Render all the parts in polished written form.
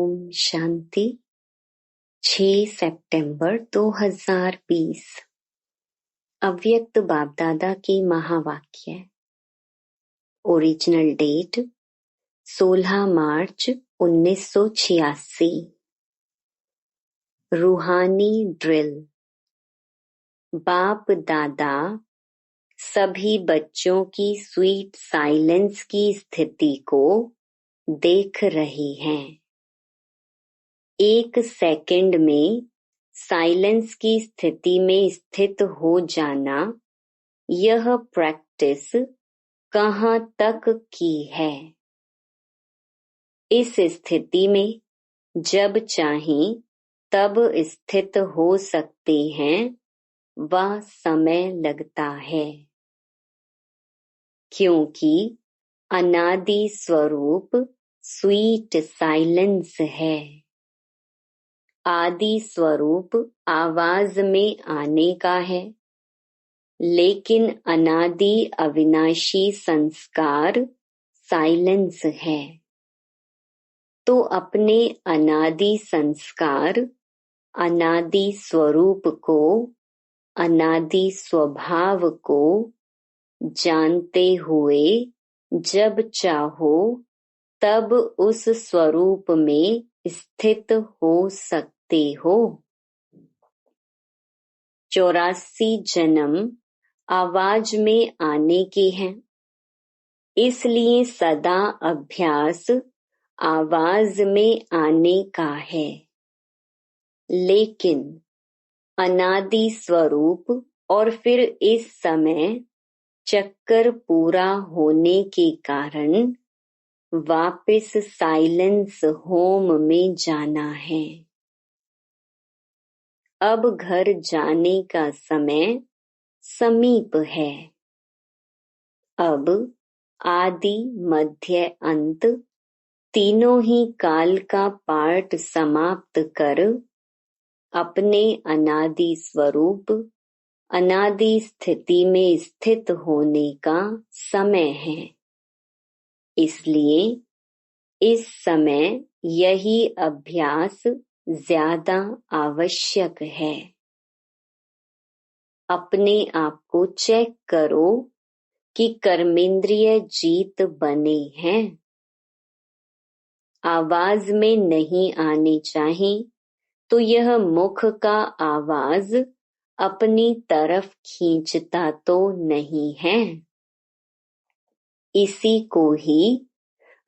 ओम शांति। 6 सितंबर 2020। अव्यक्त बाप दादा की महावाक्य। ओरिजिनल डेट 16 मार्च 1986। रूहानी ड्रिल। बाप दादा सभी बच्चों की स्वीट साइलेंस की स्थिति को देख रहे हैं। 1 सेकंड में साइलेंस की स्थिति में स्थित हो जाना, यह प्रैक्टिस कहाँ तक की है। इस स्थिति में जब चाहें तब स्थित हो सकते हैं, वह समय लगता है क्योंकि अनादि स्वरूप स्वीट साइलेंस है। आदि स्वरूप आवाज में आने का है, लेकिन अनादि अविनाशी संस्कार साइलेंस है। तो अपने अनादि संस्कार, अनादि स्वरूप को, अनादि स्वभाव को जानते हुए जब चाहो तब उस स्वरूप में स्थित हो सकते हो। 84 जन्म आवाज में आने के हैं, इसलिए सदा अभ्यास आवाज में आने का है। लेकिन अनादि स्वरूप और फिर इस समय चक्कर पूरा होने के कारण वापस साइलेंस होम में जाना है। अब घर जाने का समय समीप है। अब आदि मध्य अंत तीनों ही काल का पाठ समाप्त कर अपने अनादि स्वरूप, अनादि स्थिति में स्थित होने का समय है। इसलिए इस समय यही अभ्यास ज्यादा आवश्यक है। अपने आप को चेक करो कि कर्मेंद्रिय जीत बने हैं। आवाज में नहीं आने चाहिए तो यह मुख का आवाज अपनी तरफ खींचता तो नहीं है। इसी को ही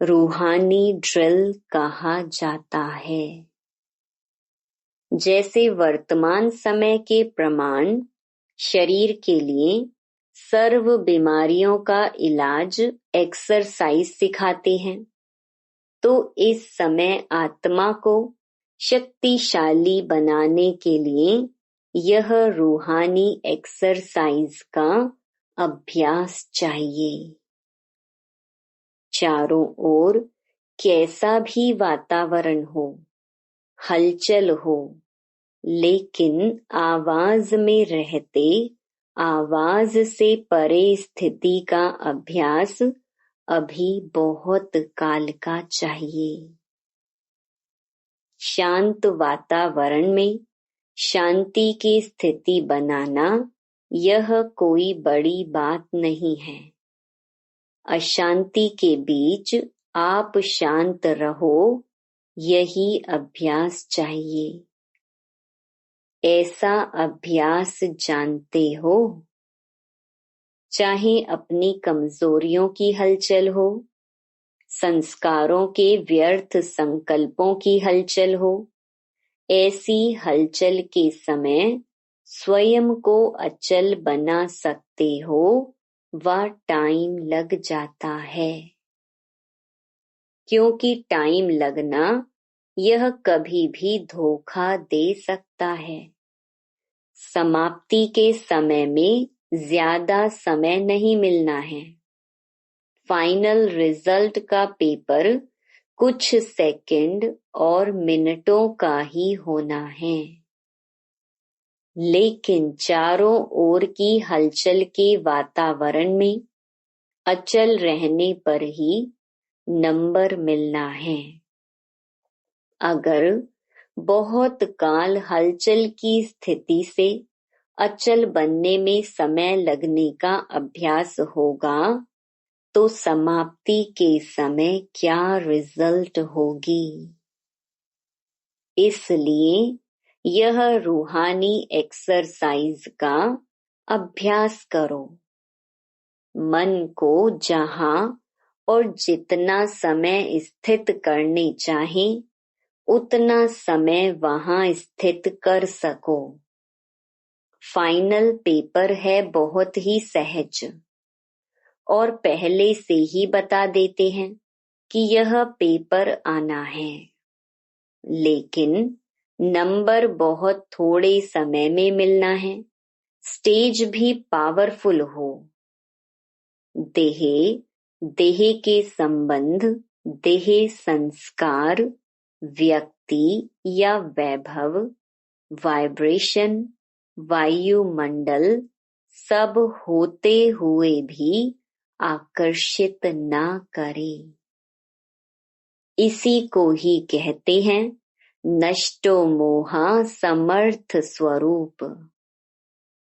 रूहानी ड्रिल कहा जाता है। जैसे वर्तमान समय के प्रमाण शरीर के लिए सर्व बीमारियों का इलाज एक्सरसाइज सिखाते हैं, तो इस समय आत्मा को शक्तिशाली बनाने के लिए यह रूहानी एक्सरसाइज का अभ्यास चाहिए। चारों ओर कैसा भी वातावरण हो, हलचल हो, लेकिन आवाज में रहते आवाज से परे स्थिति का अभ्यास अभी बहुत काल का चाहिए। शांत वातावरण में शांति की स्थिति बनाना यह कोई बड़ी बात नहीं है। अशांति के बीच आप शांत रहो, यही अभ्यास चाहिए। ऐसा अभ्यास जानते हो, चाहे अपनी कमजोरियों की हलचल हो, संस्कारों के व्यर्थ संकल्पों की हलचल हो, ऐसी हलचल के समय स्वयं को अचल बना सकते हो, वह टाइम लग जाता है। क्योंकि टाइम लगना यह कभी भी धोखा दे सकता है। समाप्ति के समय में ज्यादा समय नहीं मिलना है। फाइनल रिजल्ट का पेपर कुछ सेकंड और मिनटों का ही होना है। लेकिन चारों ओर की हलचल के वातावरण में अचल रहने पर ही नंबर मिलना है। अगर बहुत काल हलचल की स्थिति से अचल बनने में समय लगने का अभ्यास होगा तो समाप्ति के समय क्या रिजल्ट होगी। इसलिए यह रूहानी एक्सरसाइज का अभ्यास करो। मन को जहां और जितना समय स्थित करने चाहें उतना समय वहां स्थित कर सको। फाइनल पेपर है बहुत ही सहज और पहले से ही बता देते हैं कि यह पेपर आना है, लेकिन नंबर बहुत थोड़े समय में मिलना है। स्टेज भी पावरफुल हो। देह के संबंध, देह संस्कार, व्यक्ति या वैभव, वाइब्रेशन, वायुमंडल सब होते हुए भी आकर्षित ना करे। इसी को ही कहते हैं नष्टो मोहा समर्थ स्वरूप।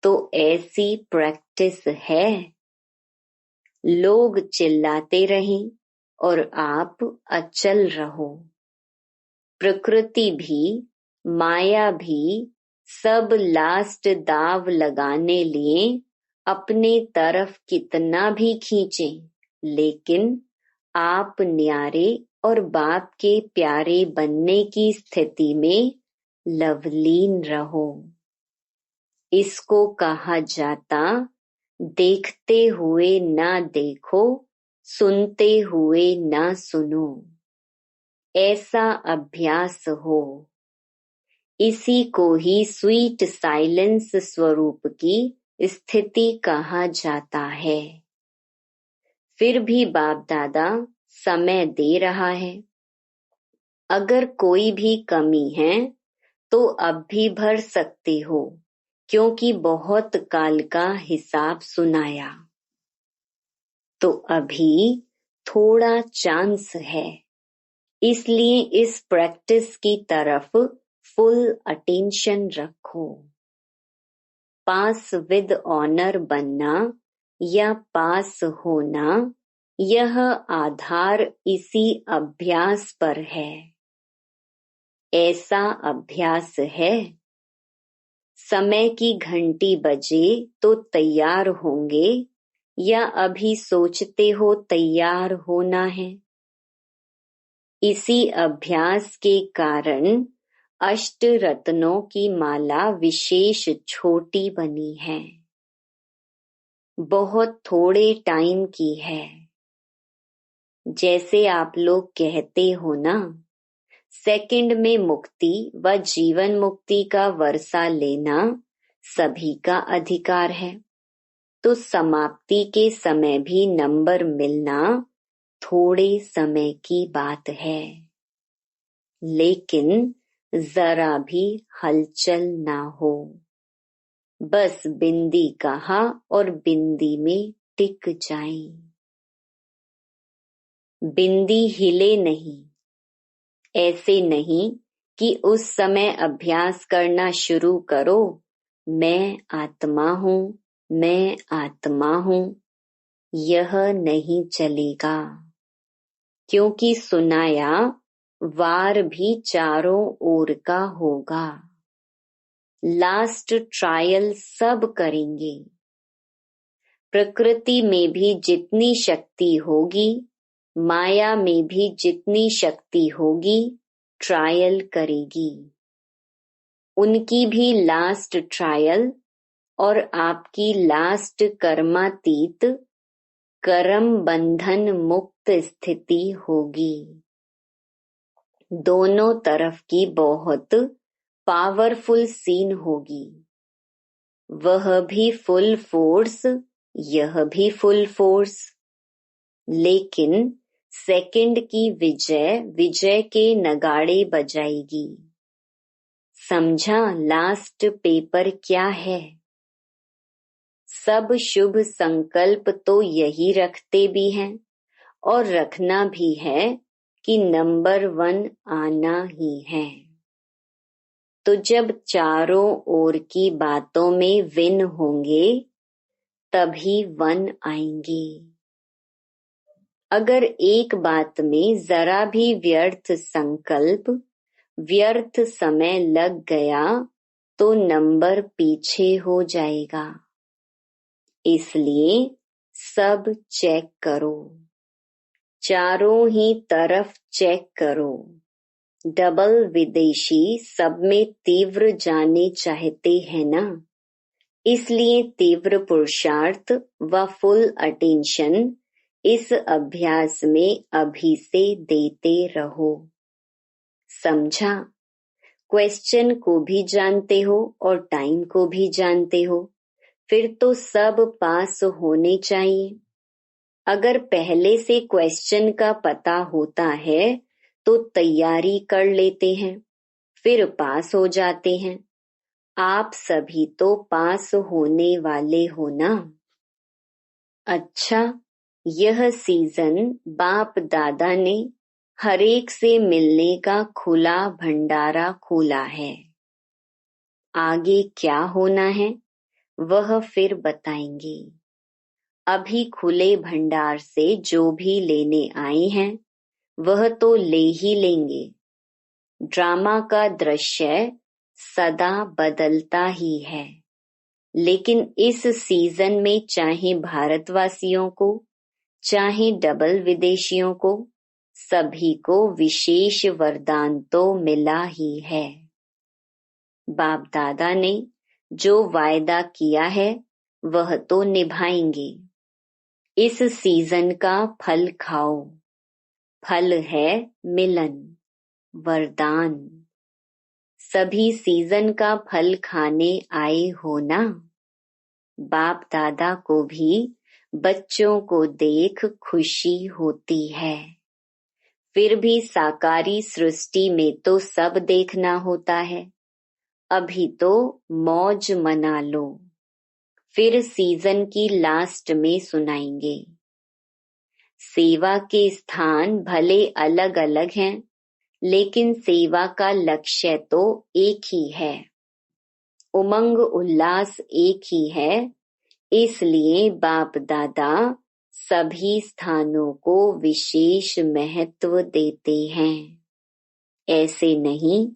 तो ऐसी प्रैक्टिस है। लोग चिल्लाते रहें और आप अचल रहो। प्रकृति भी, माया भी सब लास्ट दाव लगाने लिए अपने तरफ कितना भी खींचें, लेकिन आप न्यारे और बाप के प्यारे बनने की स्थिति में लवलीन रहो। इसको कहा जाता देखते हुए ना देखो, सुनते हुए ना सुनो। ऐसा अभ्यास हो। इसी को ही स्वीट साइलेंस स्वरूप की स्थिति कहा जाता है। फिर भी बाप दादा समय दे रहा है। अगर कोई भी कमी है तो अब भी भर सकते हो, क्योंकि बहुत काल का हिसाब सुनाया। तो अभी थोड़ा चांस है, इसलिए इस प्रैक्टिस की तरफ फुल अटेंशन रखो। पास विद ऑनर बनना या पास होना, यह आधार इसी अभ्यास पर है। ऐसा अभ्यास है। समय की घंटी बजे तो तैयार होंगे या अभी सोचते हो तैयार होना है। इसी अभ्यास के कारण अष्ट रत्नों की माला विशेष छोटी बनी है। बहुत थोड़े टाइम की है। जैसे आप लोग कहते हो ना, सेकंड में मुक्ति व जीवन मुक्ति का वर्षा लेना सभी का अधिकार है। तो समाप्ति के समय भी नंबर मिलना थोड़े समय की बात है, लेकिन जरा भी हलचल ना हो। बस बिंदी कहा और बिंदी में टिक जाएं। बिंदी हिले नहीं। ऐसे नहीं कि उस समय अभ्यास करना शुरू करो, मैं आत्मा हूँ, मैं आत्मा हूँ। यह नहीं चलेगा, क्योंकि सुनाया वार भी चारों ओर का होगा। लास्ट ट्रायल सब करेंगे। प्रकृति में भी जितनी शक्ति होगी, माया में भी जितनी शक्ति होगी, ट्रायल करेगी। उनकी भी लास्ट ट्रायल और आपकी लास्ट कर्मातीत कर्म बंधन मुक्त स्थिति होगी। दोनों तरफ की बहुत पावरफुल सीन होगी। वह भी फुल फोर्स, यह भी फुल फोर्स। लेकिन सेकंड की विजय के नगाड़े बजाएगी। समझा लास्ट पेपर क्या है? सब शुभ संकल्प तो यही रखते भी हैं और रखना भी है कि नंबर 1 आना ही है। तो जब चारों ओर की बातों में विन होंगे तभी 1 आएंगे। अगर एक बात में जरा भी व्यर्थ संकल्प, व्यर्थ समय लग गया तो नंबर पीछे हो जाएगा। इसलिए सब चेक करो, चारों ही तरफ चेक करो। डबल विदेशी सब में तीव्र जाने चाहते हैं ना, इसलिए तीव्र पुरुषार्थ व फुल अटेंशन इस अभ्यास में अभी से देते रहो। समझा? क्वेश्चन को भी जानते हो और टाइम को भी जानते हो, फिर तो सब पास होने चाहिए। अगर पहले से क्वेश्चन का पता होता है तो तैयारी कर लेते हैं, फिर पास हो जाते हैं। आप सभी तो पास होने वाले हो ना। अच्छा, यह सीजन बाप दादा ने हरेक से मिलने का खुला भंडारा खोला है। आगे क्या होना है वह फिर बताएंगे। अभी खुले भंडार से जो भी लेने आए हैं वह तो ले ही लेंगे। ड्रामा का दृश्य सदा बदलता ही है, लेकिन इस सीजन में चाहे भारतवासियों को चाहे डबल विदेशियों को, सभी को विशेष वरदान तो मिला ही है। बाप दादा ने जो वायदा किया है वह तो निभाएंगे। इस सीजन का फल खाओ। फल है मिलन, वरदान। सभी सीजन का फल खाने आए हो ना। बाप दादा को भी बच्चों को देख खुशी होती है। फिर भी साकारी सृष्टि में तो सब देखना होता है। अभी तो मौज मना लो, फिर सीजन की लास्ट में सुनाएंगे। सेवा के स्थान भले अलग अलग हैं, लेकिन सेवा का लक्ष्य तो एक ही है। उमंग उल्लास एक ही है। इसलिए बाप दादा सभी स्थानों को विशेष महत्व देते हैं। ऐसे नहीं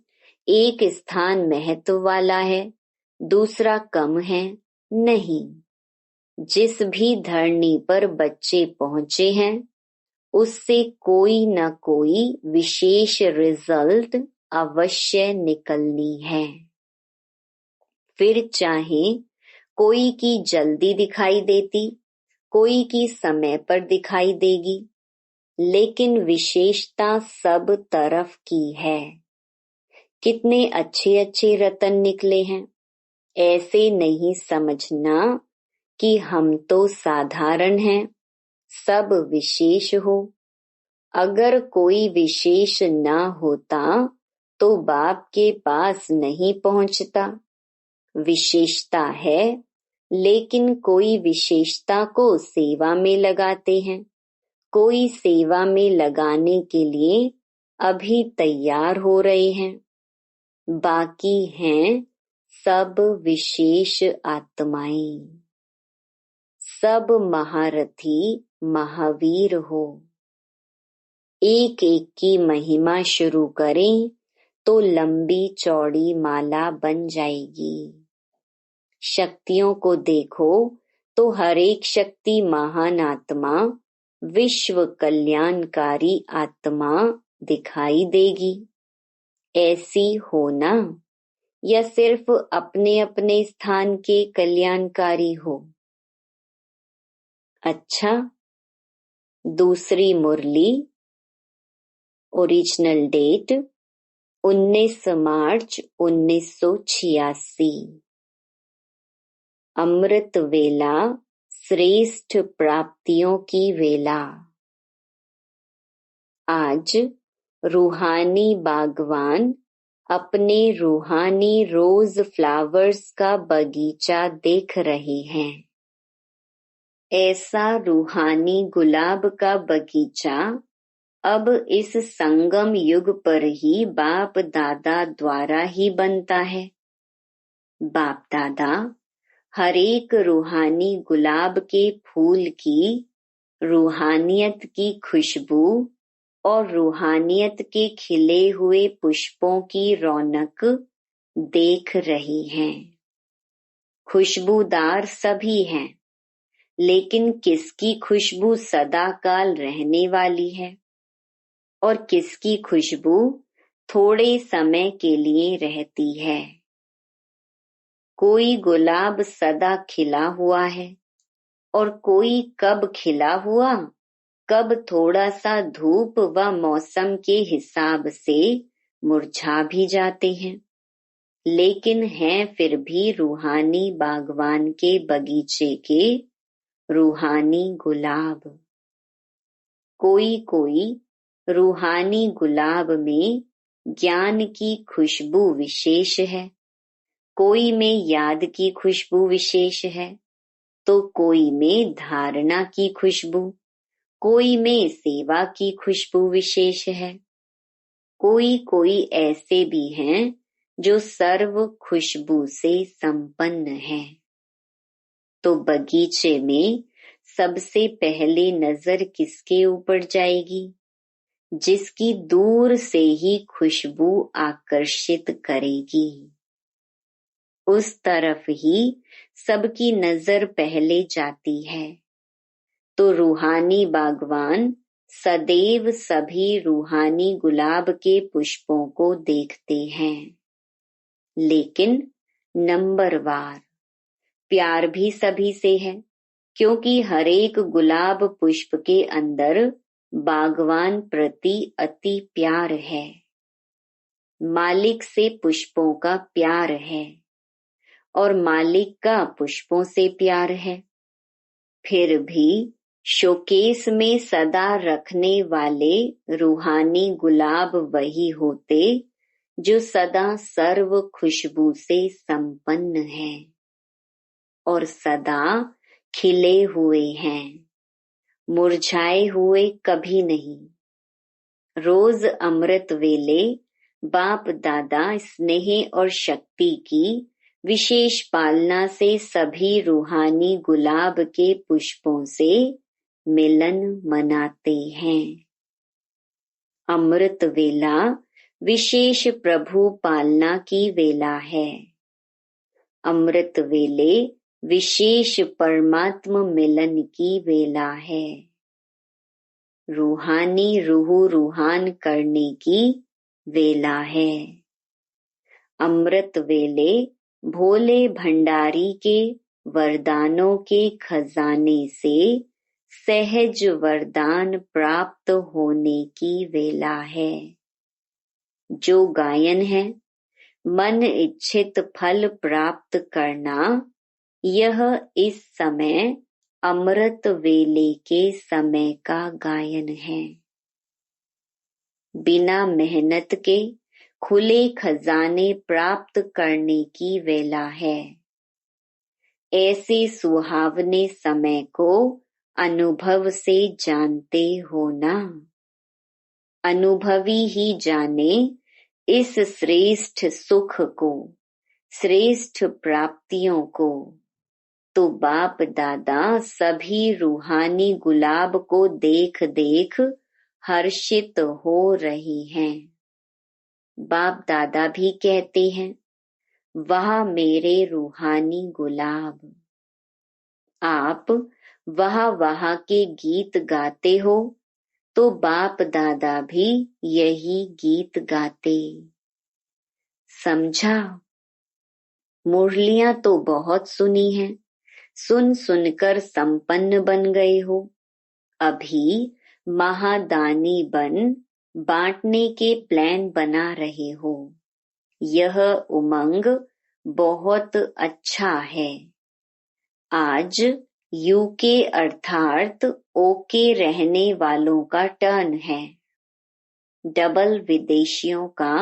एक स्थान महत्व वाला है, दूसरा कम है, नहीं। जिस भी धरनी पर बच्चे पहुंचे हैं उससे कोई न कोई विशेष रिजल्ट अवश्य निकलनी है। फिर चाहे कोई की जल्दी दिखाई देती, कोई की समय पर दिखाई देगी, लेकिन विशेषता सब तरफ की है। कितने अच्छे अच्छे रतन निकले हैं। ऐसे नहीं समझना कि हम तो साधारण हैं, सब विशेष हो। अगर कोई विशेष ना होता तो बाप के पास नहीं पहुंचता। विशेषता है, लेकिन कोई विशेषता को सेवा में लगाते हैं, कोई सेवा में लगाने के लिए अभी तैयार हो रहे हैं। बाकी हैं सब विशेष आत्माएं। सब महारथी महावीर हो। एक एक की महिमा शुरू करें तो लंबी चौड़ी माला बन जाएगी। शक्तियों को देखो तो हर एक शक्ति महान आत्मा, विश्व कल्याणकारी आत्मा दिखाई देगी। ऐसी हो ना, या सिर्फ अपने अपने स्थान के कल्याणकारी हो। अच्छा, दूसरी मुरली। ओरिजिनल डेट 19 मार्च 1986। अमृत वेला श्रेष्ठ प्राप्तियों की वेला। आज रूहानी बागवान अपने रूहानी रोज फ्लावर्स का बगीचा देख रहे हैं। ऐसा रूहानी गुलाब का बगीचा अब इस संगम युग पर ही बाप दादा द्वारा ही बनता है। बाप दादा हर एक रूहानी गुलाब के फूल की रूहानियत की खुशबू और रूहानियत के खिले हुए पुष्पों की रौनक देख रही हैं। खुशबूदार सभी हैं, लेकिन किसकी खुशबू सदा काल रहने वाली है और किसकी खुशबू थोड़े समय के लिए रहती है। कोई गुलाब सदा खिला हुआ है और कोई कब खिला हुआ, कब थोड़ा सा धूप व मौसम के हिसाब से मुरझा भी जाते हैं, लेकिन हैं फिर भी रूहानी बागवान के बगीचे के रूहानी गुलाब। कोई कोई रूहानी गुलाब में ज्ञान की खुशबू विशेष है, कोई में याद की खुशबू विशेष है, तो कोई में धारणा की खुशबू, कोई में सेवा की खुशबू विशेष है। कोई कोई ऐसे भी हैं जो सर्व खुशबू से संपन्न है। तो बगीचे में सबसे पहले नजर किसके ऊपर जाएगी? जिसकी दूर से ही खुशबू आकर्षित करेगी। उस तरफ ही सबकी नजर पहले जाती है। तो रूहानी बागवान सदैव सभी रूहानी गुलाब के पुष्पों को देखते हैं, लेकिन नंबरवार। प्यार भी सभी से है, क्योंकि हर एक गुलाब पुष्प के अंदर बागवान प्रति अति प्यार है। मालिक से पुष्पों का प्यार है और मालिक का पुष्पों से प्यार है। फिर भी शोकेस में सदा रखने वाले रूहानी गुलाब वही होते जो सदा सर्व खुशबू से संपन्न है और सदा खिले हुए हैं, मुरझाए हुए कभी नहीं। रोज अमृत वेले बाप दादा स्नेह और शक्ति की विशेष पालना से सभी रूहानी गुलाब के पुष्पों से मिलन मनाते हैं। अमृत वेला विशेष प्रभु पालना की वेला है। अमृत वेले विशेष परमात्म मिलन की वेला है। रूहानी रूह रूहान करने की वेला है। अमृत वेले भोले भंडारी के वरदानों के खजाने से सहज वरदान प्राप्त होने की वेला है। जो गायन है, मन इच्छित फल प्राप्त करना, यह इस समय अमृत वेले के समय का गायन है। बिना मेहनत के खुले खजाने प्राप्त करने की वेला है। ऐसे सुहावने समय को अनुभव से जानते हो ना। अनुभवी ही जाने इस श्रेष्ठ सुख को, श्रेष्ठ प्राप्तियों को। तो बाप दादा सभी रूहानी गुलाब को देख देख हर्षित हो रही हैं। बाप दादा भी कहते हैं, वाह मेरे रूहानी गुलाब। आप वाह वाह के गीत गाते हो, तो बाप दादा भी यही गीत गाते। समझा? मुरलियां तो बहुत सुनी हैं, सुन सुनकर संपन्न बन गए हो। अभी महादानी बन बांटने के प्लान बना रहे हो। यह उमंग बहुत अच्छा है। आज यूके अर्थात ओके रहने वालों का टर्न है। डबल विदेशियों का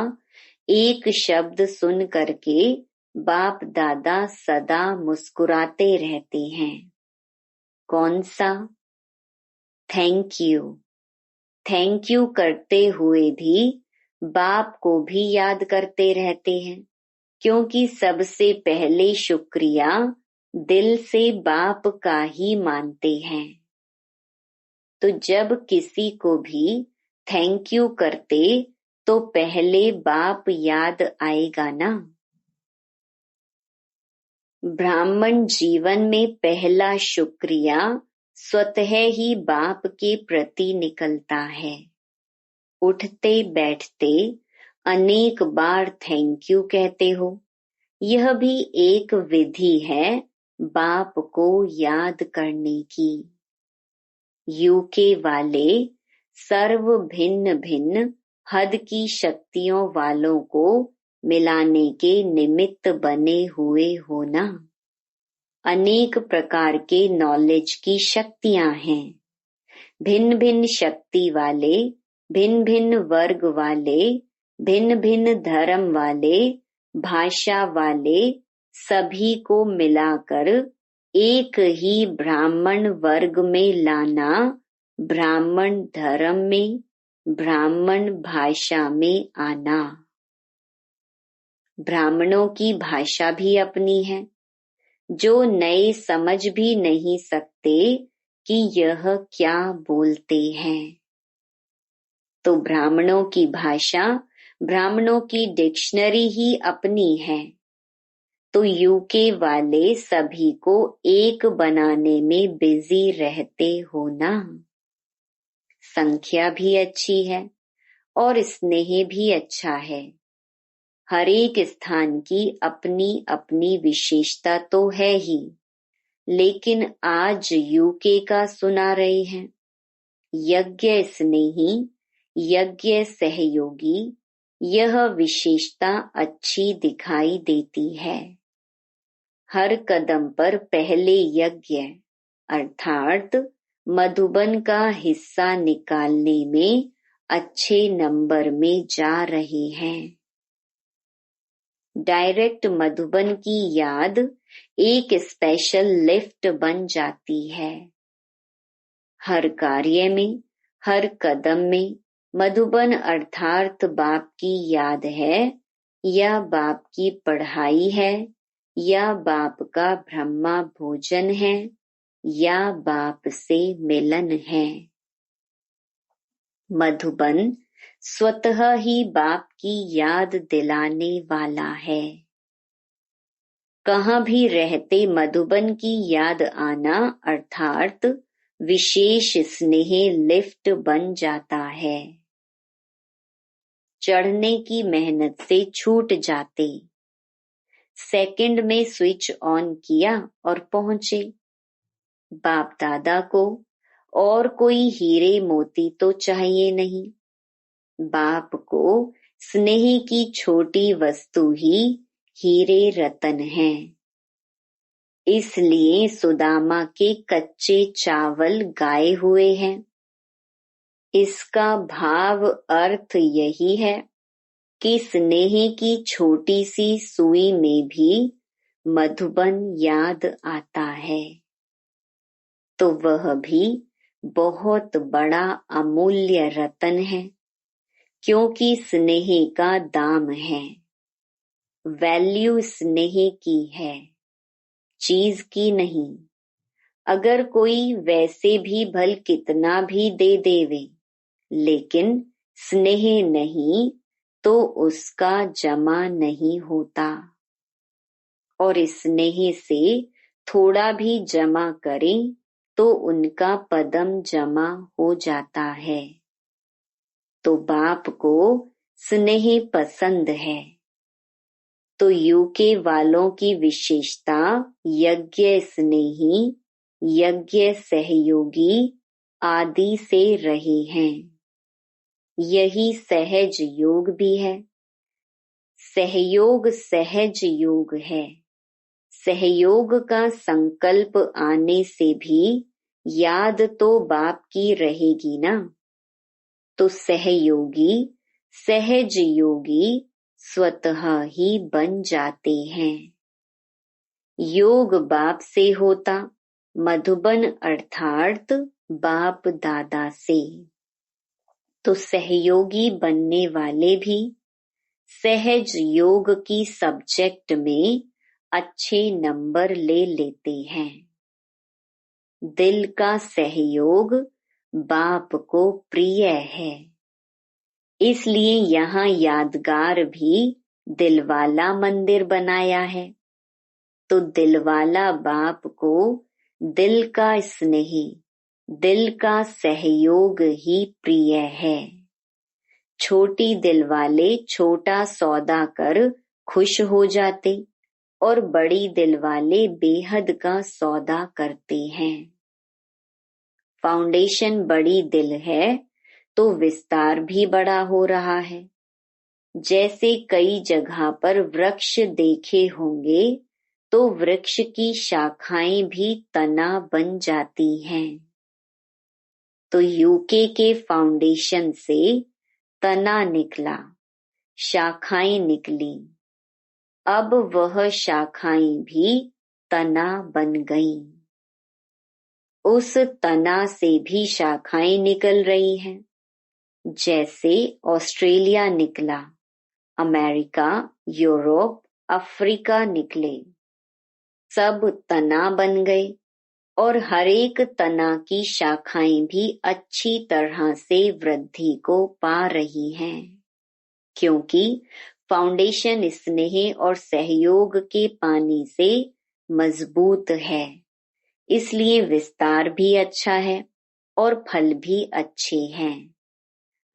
एक शब्द सुन करके बाप दादा सदा मुस्कुराते रहते हैं। कौन सा? Thank you. थैंक यू करते हुए भी बाप को भी याद करते रहते हैं, क्योंकि सबसे पहले शुक्रिया दिल से बाप का ही मानते हैं। तो जब किसी को भी थैंक यू करते तो पहले बाप याद आएगा ना। ब्राह्मण जीवन में पहला शुक्रिया स्वतः ही बाप के प्रति निकलता है। उठते बैठते अनेक बार थैंक यू कहते हो। यह भी एक विधि है बाप को याद करने की। यूके वाले सर्व भिन्न भिन्न हद की शक्तियों वालों को मिलाने के निमित्त बने हुए हो ना। अनेक प्रकार के नॉलेज की शक्तियां हैं। भिन्न भिन्न शक्ति वाले, भिन्न भिन्न वर्ग वाले, भिन्न भिन्न धर्म वाले, भाषा वाले, सभी को मिलाकर एक ही ब्राह्मण वर्ग में लाना, ब्राह्मण धर्म में, ब्राह्मण भाषा में आना। ब्राह्मणों की भाषा भी अपनी है, जो नए समझ भी नहीं सकते कि यह क्या बोलते हैं। तो ब्राह्मणों की भाषा, ब्राह्मणों की डिक्शनरी ही अपनी है। तो यूके वाले सभी को एक बनाने में बिजी रहते हो ना। संख्या भी अच्छी है और स्नेह भी अच्छा है। हर एक स्थान की अपनी अपनी विशेषता तो है ही, लेकिन आज यूके का सुना रहे हैं। यज्ञ स्नेही, यज्ञ सहयोगी, यह विशेषता अच्छी दिखाई देती है। हर कदम पर पहले यज्ञ अर्थात मधुबन का हिस्सा निकालने में अच्छे नंबर में जा रहे हैं। डायरेक्ट मधुबन की याद एक स्पेशल लिफ्ट बन जाती है। हर कार्य में, हर कदम में मधुबन अर्थात बाप की याद है, या बाप की पढ़ाई है, या बाप का ब्रह्मा भोजन है, या बाप से मिलन है। मधुबन स्वतः ही बाप की याद दिलाने वाला है। कहाँ भी रहते मधुबन की याद आना अर्थात विशेष स्नेह लिफ्ट बन जाता है। चढ़ने की मेहनत से छूट जाते, सेकंड में स्विच ऑन किया और पहुंचे। बाप दादा को और कोई हीरे मोती तो चाहिए नहीं। बाप को स्नेह की छोटी वस्तु ही हीरे रतन है। इसलिए सुदामा के कच्चे चावल गाए हुए हैं। इसका भाव अर्थ यही है कि स्नेह की छोटी सी सुई में भी मधुबन याद आता है, तो वह भी बहुत बड़ा अमूल्य रतन है, क्योंकि स्नेह का दाम है। वैल्यू स्नेह की है, चीज की नहीं। अगर कोई वैसे भी भल कितना भी दे देवे, लेकिन स्नेह नहीं तो उसका जमा नहीं होता। और स्नेह से थोड़ा भी जमा करें तो उनका पदम जमा हो जाता है। तो बाप को स्नेह पसंद है। तो यूके वालों की विशेषता यज्ञ स्नेही, यज्ञ सहयोगी आदि से रहे हैं। यही सहज योग भी है। सहयोग सहज योग है। सहयोग का संकल्प आने से भी याद तो बाप की रहेगी ना। तो सहयोगी, सहज योगी स्वतः ही बन जाते हैं। योग बाप से होता, मधुबन अर्थात बाप दादा से। तो सहयोगी बनने वाले भी सहज योग की सब्जेक्ट में अच्छे नंबर ले लेते हैं। दिल का सहयोग बाप को प्रिय है, इसलिए यहाँ यादगार भी दिलवाला मंदिर बनाया है। तो दिलवाला बाप को दिल का स्नेह, दिल का सहयोग ही प्रिय है। छोटी दिल वाले छोटा सौदा कर खुश हो जाते और बड़ी दिल वाले बेहद का सौदा करते हैं। फाउंडेशन बड़ी दिल है तो विस्तार भी बड़ा हो रहा है। जैसे कई जगह पर वृक्ष देखे होंगे तो वृक्ष की शाखाएं भी तना बन जाती हैं। तो यूके के फाउंडेशन से तना निकला, शाखाएं निकली। अब वह शाखाएं भी तना बन गईं। उस तना से भी शाखाएं निकल रही हैं। जैसे ऑस्ट्रेलिया निकला, अमेरिका, यूरोप, अफ्रीका निकले, सब तना बन गए और हर एक तना की शाखाएं भी अच्छी तरह से वृद्धि को पा रही हैं, क्योंकि फाउंडेशन स्नेह और सहयोग के पानी से मजबूत है। इसलिए विस्तार भी अच्छा है और फल भी अच्छे हैं।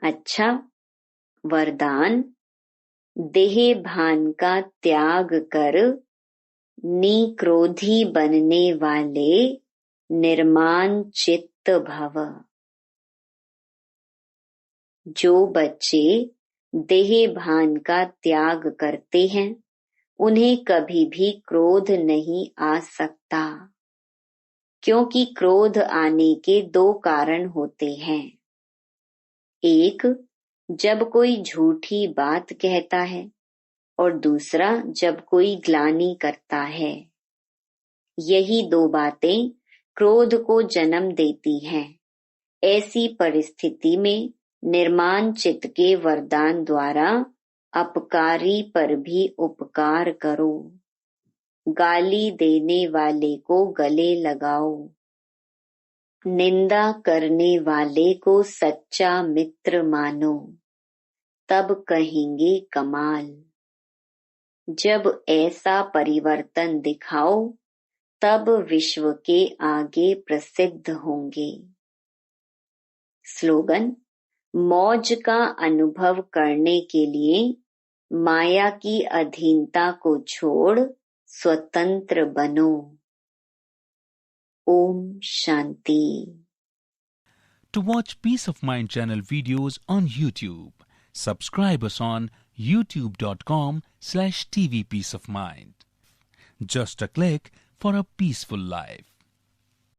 अच्छा, वरदान, देह भान का त्याग कर निक्रोधी बनने वाले निर्माण चित्त भव। जो बच्चे देह भान का त्याग करते हैं उन्हें कभी भी क्रोध नहीं आ सकता, क्योंकि क्रोध आने के दो कारण होते हैं। एक, जब कोई झूठी बात कहता है और दूसरा जब कोई ग्लानि करता है। यही दो बातें क्रोध को जन्म देती हैं। ऐसी परिस्थिति में निर्माण चित्त के वरदान द्वारा अपकारी पर भी उपकार करो। गाली देने वाले को गले लगाओ। निंदा करने वाले को सच्चा मित्र मानो, तब कहेंगे कमाल। जब ऐसा परिवर्तन दिखाओ तब विश्व के आगे प्रसिद्ध होंगे। स्लोगन, मौज का अनुभव करने के लिए माया की अधीनता को छोड़ स्वतंत्र बनो। Om Shanti. To watch Peace of Mind channel videos on YouTube, subscribe us on youtube.com/tvpeaceofmind. Just a click for a peaceful life.